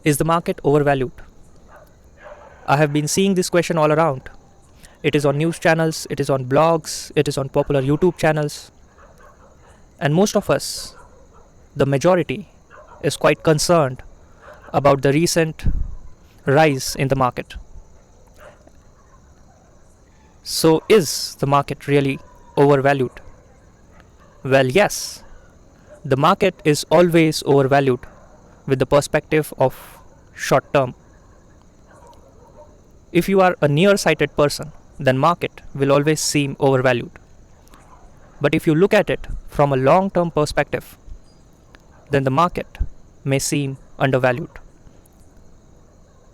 Is the market overvalued? I have been seeing this question all around. It is on news channels, it is on blogs, it is on popular YouTube channels, and most of us, the majority, is quite concerned about the recent rise in the market. So, is the market really overvalued? Well, yes, the market is always overvalued with the perspective of short term. If you are a nearsighted person, then market will always seem overvalued. But if you look at it from a long term perspective, then the market may seem undervalued.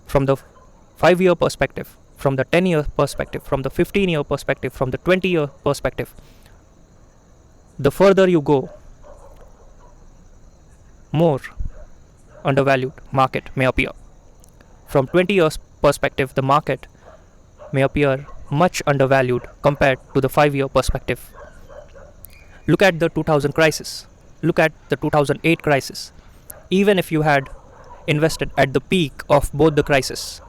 From the 5-year perspective, from the 10-year perspective, from the 15-year perspective, from the 20-year perspective, the further you go, more undervalued market may appear. From 20 years perspective, the market may appear much undervalued compared to the 5-year perspective. Look at the 2000 crisis. Look at the 2008 crisis. Even if you had invested at the peak of both the crises,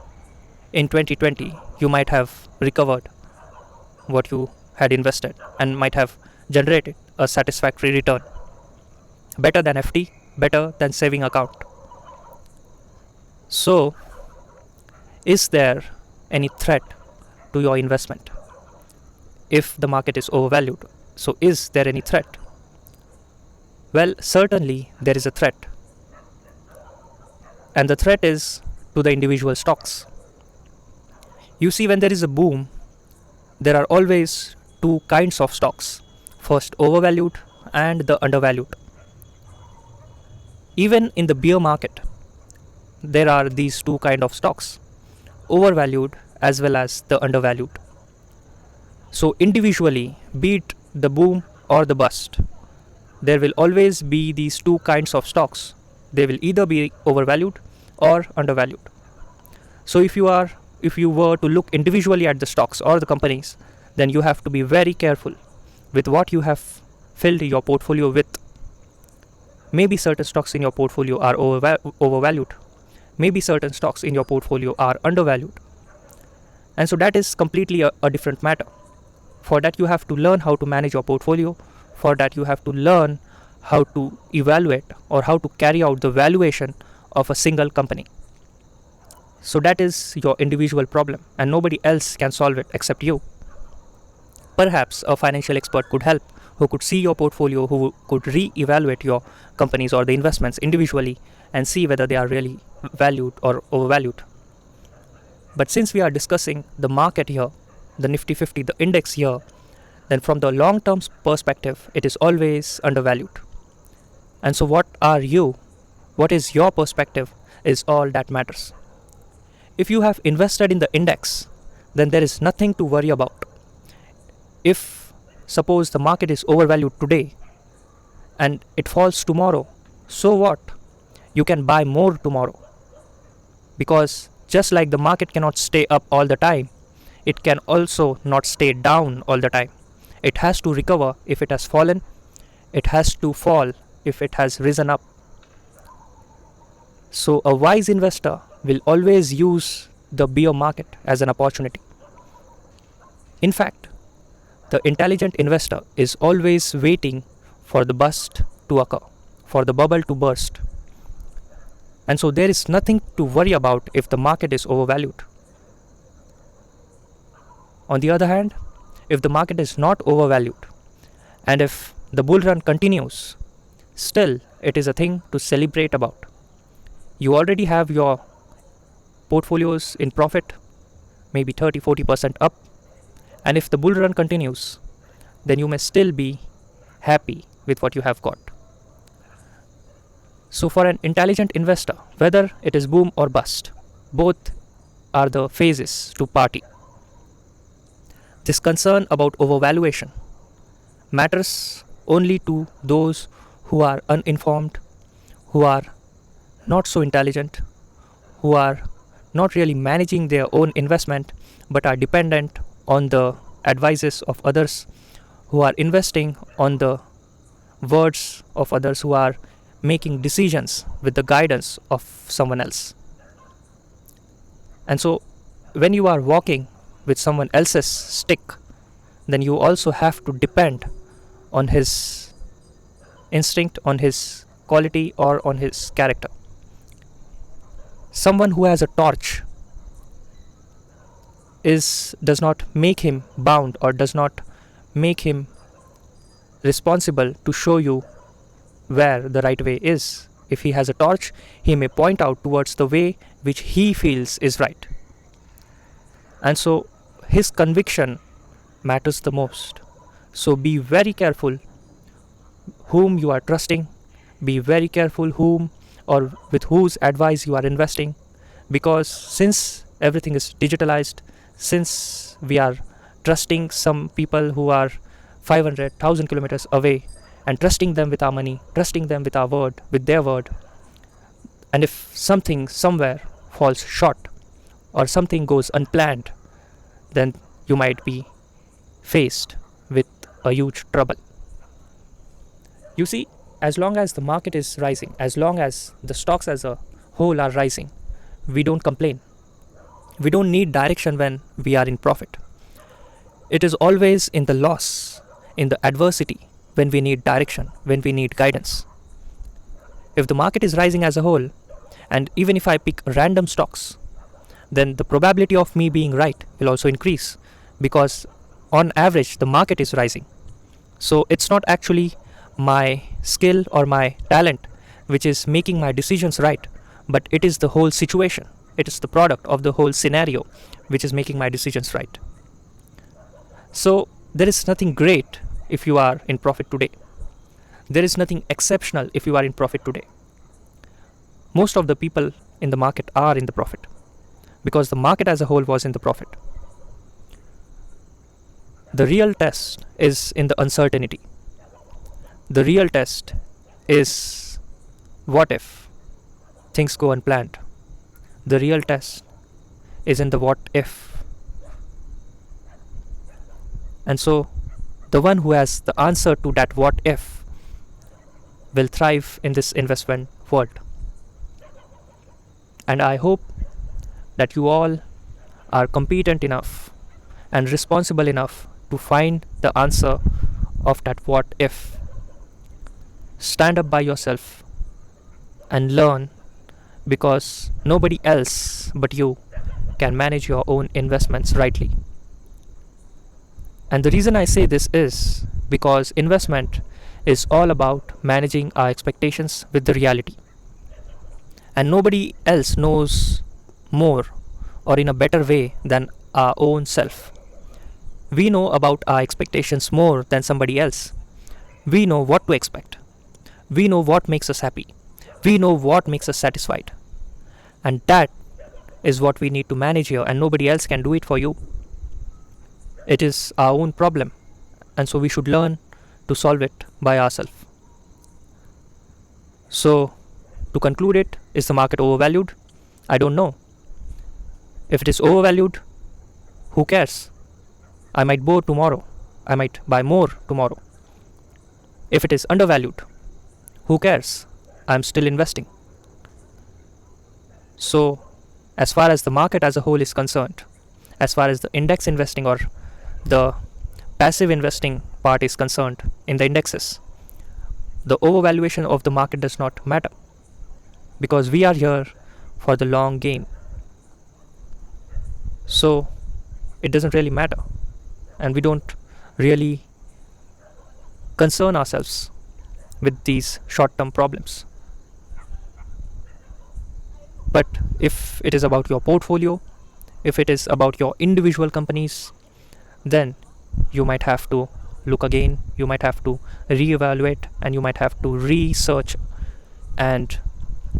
in 2020 you might have recovered what you had invested and might have generated a satisfactory return. Better than FD, better than saving account. So, is there any threat to your investment if the market is overvalued? So, is there any threat? Well, certainly there is a threat. And the threat is to the individual stocks. You see, when there is a boom, there are always two kinds of stocks. First, overvalued and the undervalued. Even in the bear market, there are these two kind of stocks, overvalued as well as the undervalued. So individually, be it the boom or the bust, there will always be these two kinds of stocks. They will either be overvalued or undervalued. So if you were to look individually at the stocks or the companies, then you have to be very careful with what you have filled your portfolio with. Maybe certain stocks in your portfolio are overvalued. Maybe certain stocks in your portfolio are undervalued. And so that is completely a different matter. For that, you have to learn how to manage your portfolio. For that, you have to learn how to evaluate or how to carry out the valuation of a single company. So that is your individual problem, and nobody else can solve it except you. Perhaps a financial expert could help, who could see your portfolio, who could re-evaluate your companies or the investments individually and see whether they are really valued or overvalued. But since we are discussing the market here, the Nifty 50, the index here, then from the long term perspective, it is always undervalued. And so what is your perspective is all that matters. If you have invested in the index, then there is nothing to worry about. If suppose the market is overvalued today and it falls tomorrow, so what? You can buy more tomorrow. Because just like the market cannot stay up all the time, it can also not stay down all the time. It has to recover if it has fallen. It has to fall if it has risen up. So a wise investor will always use the bear market as an opportunity. In fact, the intelligent investor is always waiting for the bust to occur, for the bubble to burst. And so there is nothing to worry about if the market is overvalued. On the other hand, if the market is not overvalued and if the bull run continues, still it is a thing to celebrate about. You already have your portfolios in profit, maybe 30-40% up, and if the bull run continues, then you may still be happy with what you have got. So for an intelligent investor, whether it is boom or bust, both are the phases to party. This concern about overvaluation matters only to those who are uninformed, who are not so intelligent, who are not really managing their own investment but are dependent on the advices of others, who are investing on the words of others, who are making decisions with the guidance of someone else. And so when you are walking with someone else's stick, then you also have to depend on his instinct, on his quality, or on his character. Someone who has a torch does not make him bound, or does not make him responsible to show you where the right way is. If he has a torch, he may point out towards the way which he feels is right. And so his conviction matters the most. So be very careful whom you are trusting. Be very careful whom or with whose advice you are investing, because since everything is digitalized, since we are trusting some people who are 500,000 kilometers away and trusting them with our money, trusting them with our word, with their word, and if something somewhere falls short or something goes unplanned, then you might be faced with a huge trouble. You see, as long as the market is rising, as long as the stocks as a whole are rising, we don't complain. We don't need direction when we are in profit. It is always in the loss, in the adversity, when we need direction, when we need guidance. If the market is rising as a whole, and even if I pick random stocks, then the probability of me being right will also increase, because on average the market is rising. So it's not actually my skill or my talent which is making my decisions right, but it is the whole situation. It is the product of the whole scenario which is making my decisions right. So there is nothing great if you are in profit today. There is nothing exceptional if you are in profit today. Most of the people in the market are in the profit, because the market as a whole was in the profit. The real test is in the uncertainty. The real test is what if things go unplanned. The real test is in the what if. And so the one who has the answer to that what if will thrive in this investment world. And I hope that you all are competent enough and responsible enough to find the answer of that what if. Stand up by yourself and learn, because nobody else but you can manage your own investments rightly. And the reason I say this is because investment is all about managing our expectations with the reality. And nobody else knows more or in a better way than our own self. We know about our expectations more than somebody else. We know what to expect. We know what makes us happy. We know what makes us satisfied. And that is what we need to manage here, and nobody else can do it for you. It is our own problem, and so we should learn to solve it by ourselves. So, to conclude it, is the market overvalued? I don't know. If it is overvalued, who cares? I might borrow tomorrow. I might buy more tomorrow. If it is undervalued, who cares? I'm still investing. So, as far as the market as a whole is concerned, as far as the index investing or the passive investing part is concerned in the indexes, the overvaluation of the market does not matter, because we are here for the long game. So it doesn't really matter, and we don't really concern ourselves with these short-term problems. But if it is about your portfolio, if it is about your individual companies, then you might have to look again, you might have to reevaluate, and you might have to research and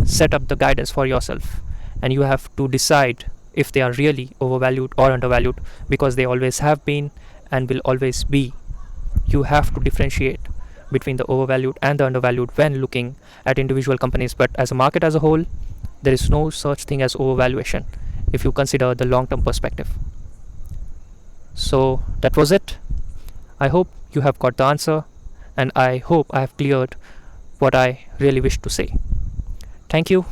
set up the guidance for yourself. And you have to decide if they are really overvalued or undervalued, because they always have been and will always be. You have to differentiate between the overvalued and the undervalued when looking at individual companies. But as a market as a whole, there is no such thing as overvaluation if you consider the long-term perspective. So that was it. I hope you have got the answer, and I hope I have cleared what I really wish to say. Thank you,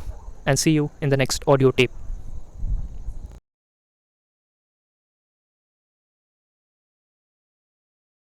and see you in the next audio tape.